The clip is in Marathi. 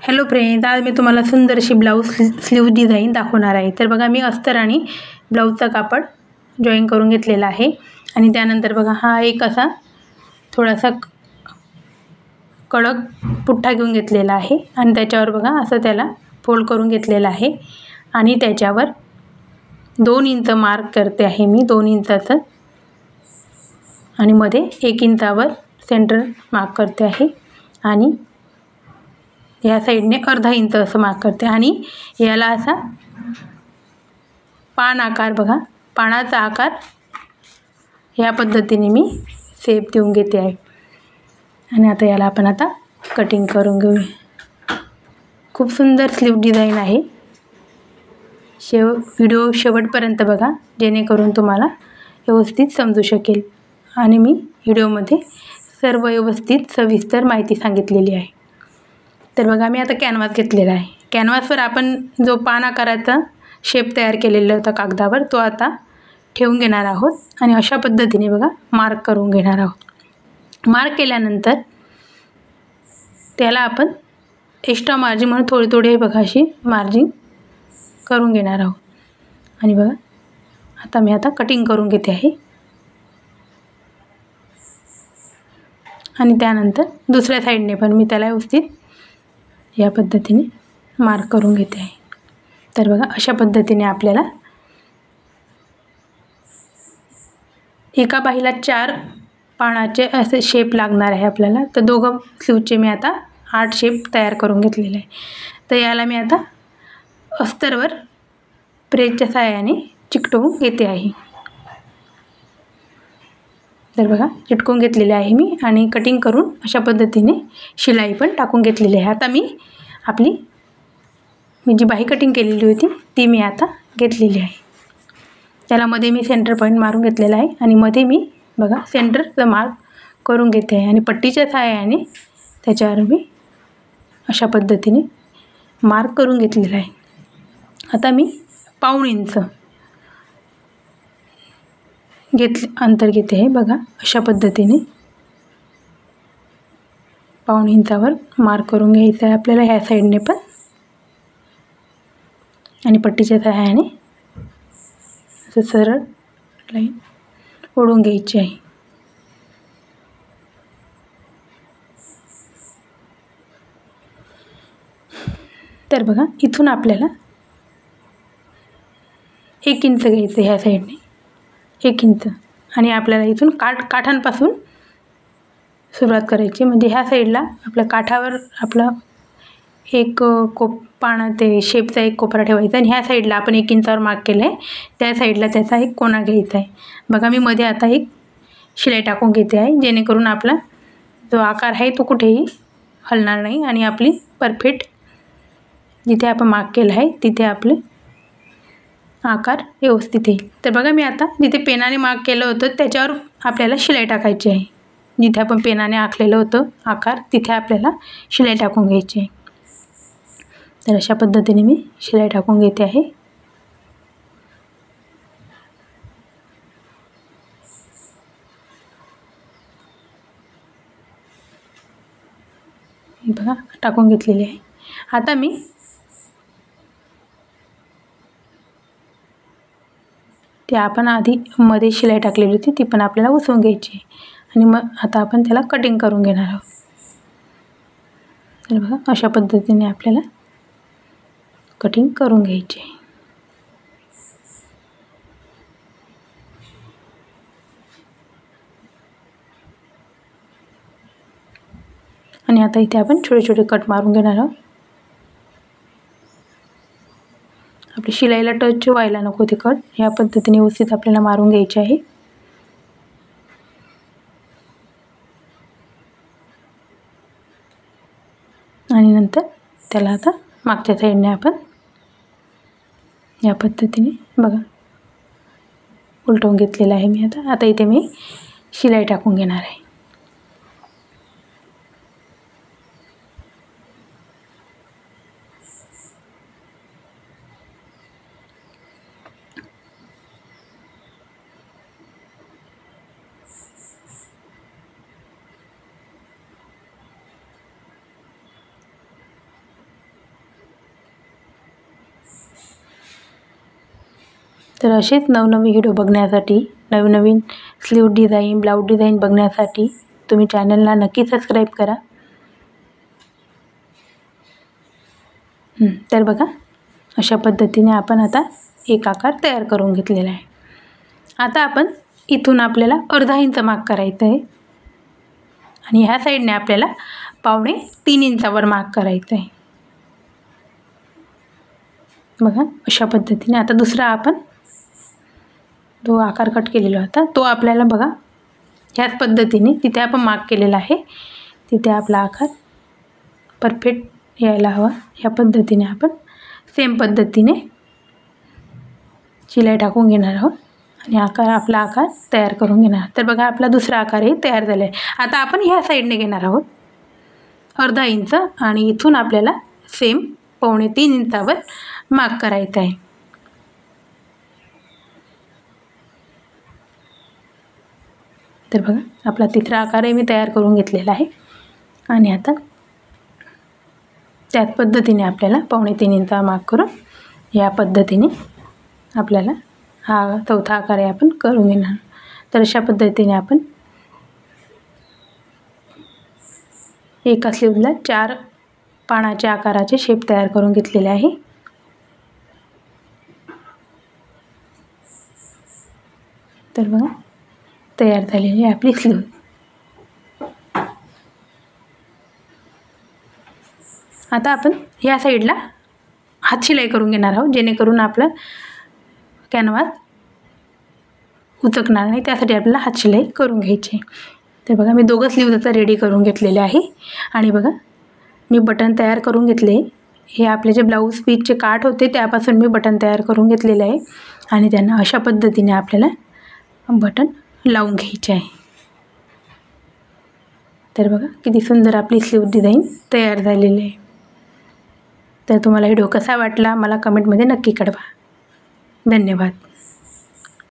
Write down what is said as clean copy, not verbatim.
हॅलो फ्रेंड्स, आज मी तुम्हाला सुंदर अशी ब्लाऊज स्लीव डिझाईन दाखवणार आहे। तर बघा, मी अस्तर आणि ब्लाऊजचा कापड जॉईन करून घेतलेला आहे आणि त्यानंतर बघा हा एक असा थोडासा कडक पुठ्ठा घेऊन घेतलेला आहे आणि त्याच्यावर बघा असं त्याला फोल्ड करून घेतलेला आहे आणि त्याच्यावर 2 इंच मार्क करते आहे मी, 2 इंचाचं, आणि मध्ये 1 इंचावर सेंटर मार्क करते आहे आणि या साइडने अर्धा इंच असं मार्क करते आणि याला असा पान आकार, बघा पानाचा आकार या पद्धतीने मी शेप देऊन घेते आहे आणि आता याला आपण कटिंग करून घेऊया। खूप सुंदर स्लीव डिझाइन आहे। व्हिडिओ शेवटपर्यंत बघा, जेणेकरून तुम्हाला व्यवस्थित समजू शकेल आणि मी व्हिडिओमध्ये सर्व व्यवस्थित सविस्तर माहिती सांगितलेली आहे। तर बघा, मी आता कॅनव्हास घेतलेला आहे। कॅनव्हासवर आपण जो पान आकाराचा शेप तयार केलेला होता कागदावर, तो आता ठेवून घेणार आहोत आणि अशा पद्धतीने बघा मार्क करून घेणार आहोत। मार्क केल्यानंतर त्याला आपण एक्स्ट्रा मार्जिन म्हणून थोडी थोडी बघा अशी मार्जिन करून घेणार आहोत आणि बघा आता मी कटिंग करून घेते आहे आणि त्यानंतर दुसऱ्या साइडने पण मी त्याला व्यवस्थित या पद्धतीने मार्क करून घेते आहे। तर बघा अशा पद्धतीने आपल्याला एका बाहीला 4 पानाचे असे शेप लागणार आहे आपल्याला। तर दोघं स्लीवचे मी आता 8 शेप तयार करून घेतलेले आहे। तर याला मी आता अस्तरवर प्रेसच्या सहाय्याने चिकटवून घेते आहे। तर बघा चिटकवून घेतलेले आहे मी आणि कटिंग करून अशा पद्धतीने शिलाई पण टाकून घेतलेली आहे। आता मी जी बाही कटिंग केलेली होती ती मी आता घेतलेली आहे। त्याला मध्ये मी सेंटर पॉईंट मारून घेतलेला आहे आणि मध्ये मी बघा सेंटरचा मार्क करून घेते आहे आणि पट्टीच्या सहाय्याने त्याच्यावर मी अशा पद्धतीने मार्क करून घेतलेला आहे। आता मी पाऊण इंच अंतर घेते आहे। बघा अशा पद्धतीने पाऊण इंचावर मार्क करून घ्यायचं आहे आपल्याला ह्या साइडने पण आणि पट्टीच्या सहाय्याने असं सरळ लाईन ओढून घ्यायची आहे। तर बघा इथून आपल्याला 1 इंच घ्यायचं ह्या साइडने, 1 इंच, आणि आपल्याला इथून काठांपासून सुरुवात करायची। म्हणजे ह्या साइडला आपल्या काठावर आपला एक पाना ते शेपचा एक कोपरा ठेवायचा आणि ह्या साइडला आपण 1 इंचावर मार्क केलं आहे त्या साइडला त्याचा एक कोना घ्यायचा आहे। बघा मी मध्ये आता एक शिलाई टाकून घेते आहे, जेणेकरून आपला जो आकार आहे तो कुठेही हलणार नाही आणि आपली परफेक्ट जिथे आपण मार्क केलं आहे तिथे आपले आकार व्यवस्थित येईल। तर बघा मी आता जिथे पेनाने मार्क केलं होतं त्याच्यावर आपल्याला शिलाई टाकायची आहे। जिथे आपण पेनाने आखलेलं होतं आकार तिथे आपल्याला शिलाई टाकून घ्यायची आहे। तर अशा पद्धतीने मी शिलाई टाकून घेते आहे। बघा टाकून घेतलेली आहे। आता मी ते आपण आधी मध्ये शिलाई टाकलेली होती ती पण आपल्याला उसवून घ्यायची आहे आणि मग आता आपण त्याला कटिंग करून घेणार आहोत। तर बघा अशा पद्धतीने आपल्याला कटिंग करून घ्यायची आहे। आणि आता इथे आपण छोटे छोटे कट मारून घेणार आहोत। आपली शिलाईला टच व्हायला नको ते कट, या पद्धतीने व्यवस्थित आपल्याला मारून घ्यायचे आहे। आणि नंतर त्याला आता मागच्या साइडने आपण या पद्धतीने बघा उलटवून घेतलेलं आहे मी। आता इथे मी शिलाई टाकून घेणार आहे। तर असेच नवनवीन व्हिडिओ बघण्यासाठी, नवनवीन स्लीव डिझाईन, ब्लाऊज डिझाईन बघण्यासाठी तुम्ही चॅनलला नक्की सबस्क्राईब करा. तर बघा, अशा पद्धतीने आपण आता एक आकार तयार करून घेतलेला आहे. आता आपण इथून आपल्याला अर्धा इंच मार्क करायचं आहे आणि ह्या साईडने आपल्याला 2.5 इंचावर मार्क करायचं आहे. बघा, अशा पद्धतीने आता दुसरा आपण जो आकार कट केलेला होता तो आपल्याला बघा ह्याच पद्धतीने जिथे आपण मार्क केलेला आहे तिथे आपला आकार परफेक्ट यायला हवा. ह्या पद्धतीने आपण सेम पद्धतीने शिलाई टाकून घेणार आहोत आणि आपला आकार तयार करून घेणार. तर बघा, आपला दुसरा आकारही तयार झाला आहे. आता आपण ह्या साईडने घेणार आहोत अर्धा इंच आणि इथून आपल्याला सेम 2.5 इंचावर मार्क करायचं आहे. तर बघा, आपला तिसरा आकारही मी तयार करून घेतलेला आहे आणि आता त्याच पद्धतीने आपल्याला 2.5 इंचा मार्क करून या पद्धतीने आपल्याला हा चौथा आकार आपण करून घेणार. तर अशा पद्धतीने आपण एका स्लीवला 4 पानाच्या आकाराचे शेप तयार करून घेतलेले आहे. तर बघा, तयार झालेली आहे आपली स्लीव. आता आपण या साईडला हात शिलाई करून घेणार आहोत जेणेकरून आपला कॅनव्हास उचकणार नाही. त्यासाठी आपल्याला हात शिलाई करून घ्यायची. तर बघा, मी दोघं स्लीव्हचा रेडी करून घेतलेले आहे आणि बघा, मी बटन तयार करून घेतले. हे आपले जे ब्लाऊज पीसचे काठ होते त्यापासून मी बटन तयार करून घेतलेले आहे आणि त्यांना अशा पद्धतीने आपल्याला बटन लावून घ्यायचे आहे. तर बघा, किती सुंदर आपली स्लीव डिझाईन तयार झालेली आहे. तर तुम्हाला व्हिडिओ कसा वाटला मला कमेंटमध्ये नक्की कळवा. धन्यवाद.